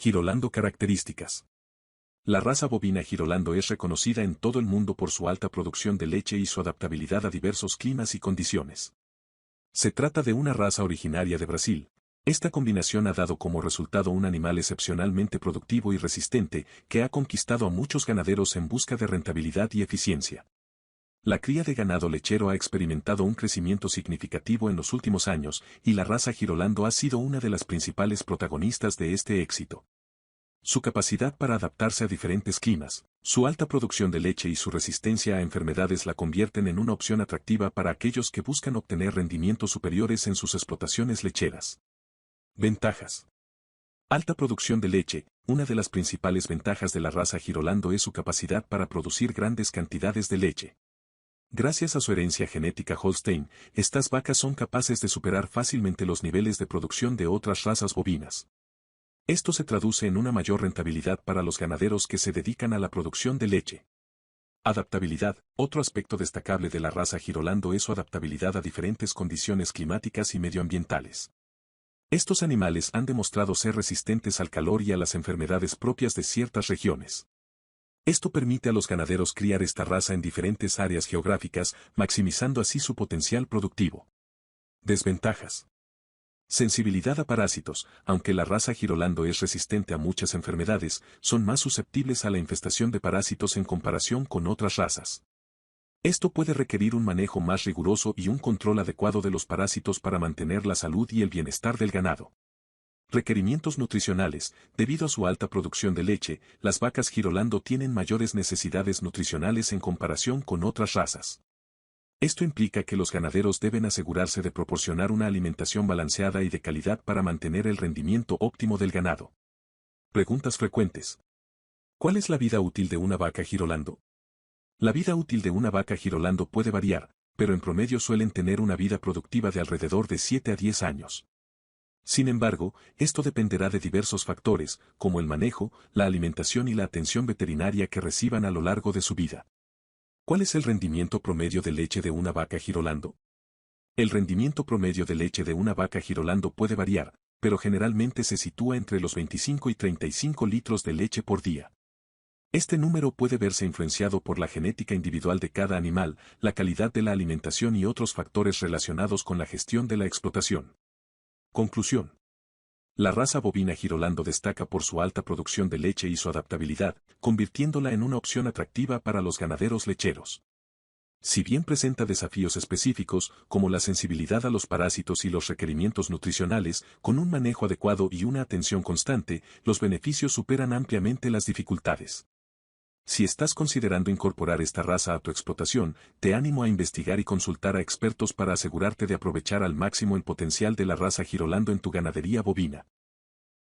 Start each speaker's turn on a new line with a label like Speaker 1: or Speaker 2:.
Speaker 1: Girolando características. La raza bovina Girolando es reconocida en todo el mundo por su alta producción de leche y su adaptabilidad a diversos climas y condiciones. Se trata de una raza originaria de Brasil. Esta combinación ha dado como resultado un animal excepcionalmente productivo y resistente que ha conquistado a muchos ganaderos en busca de rentabilidad y eficiencia. La cría de ganado lechero ha experimentado un crecimiento significativo en los últimos años y la raza Girolando ha sido una de las principales protagonistas de este éxito. Su capacidad para adaptarse a diferentes climas, su alta producción de leche y su resistencia a enfermedades la convierten en una opción atractiva para aquellos que buscan obtener rendimientos superiores en sus explotaciones lecheras. Ventajas. Alta producción de leche. Una de las principales ventajas de la raza Girolando es su capacidad para producir grandes cantidades de leche. Gracias a su herencia genética Holstein, estas vacas son capaces de superar fácilmente los niveles de producción de otras razas bovinas. Esto se traduce en una mayor rentabilidad para los ganaderos que se dedican a la producción de leche. Adaptabilidad. Otro aspecto destacable de la raza Girolando es su adaptabilidad a diferentes condiciones climáticas y medioambientales. Estos animales han demostrado ser resistentes al calor y a las enfermedades propias de ciertas regiones. Esto permite a los ganaderos criar esta raza en diferentes áreas geográficas, maximizando así su potencial productivo. Desventajas. Sensibilidad a parásitos. Aunque la raza Girolando es resistente a muchas enfermedades, son más susceptibles a la infestación de parásitos en comparación con otras razas. Esto puede requerir un manejo más riguroso y un control adecuado de los parásitos para mantener la salud y el bienestar del ganado. Requerimientos nutricionales. Debido a su alta producción de leche, las vacas Girolando tienen mayores necesidades nutricionales en comparación con otras razas. Esto implica que los ganaderos deben asegurarse de proporcionar una alimentación balanceada y de calidad para mantener el rendimiento óptimo del ganado. Preguntas frecuentes. ¿Cuál es la vida útil de una vaca Girolando? La vida útil de una vaca Girolando puede variar, pero en promedio suelen tener una vida productiva de alrededor de 7 a 10 años. Sin embargo, esto dependerá de diversos factores, como el manejo, la alimentación y la atención veterinaria que reciban a lo largo de su vida. ¿Cuál es el rendimiento promedio de leche de una vaca Girolando? El rendimiento promedio de leche de una vaca Girolando puede variar, pero generalmente se sitúa entre los 25 y 35 litros de leche por día. Este número puede verse influenciado por la genética individual de cada animal, la calidad de la alimentación y otros factores relacionados con la gestión de la explotación. Conclusión. La raza bovina Girolando destaca por su alta producción de leche y su adaptabilidad, convirtiéndola en una opción atractiva para los ganaderos lecheros. Si bien presenta desafíos específicos, como la sensibilidad a los parásitos y los requerimientos nutricionales, con un manejo adecuado y una atención constante, los beneficios superan ampliamente las dificultades. Si estás considerando incorporar esta raza a tu explotación, te animo a investigar y consultar a expertos para asegurarte de aprovechar al máximo el potencial de la raza Girolando en tu ganadería bovina.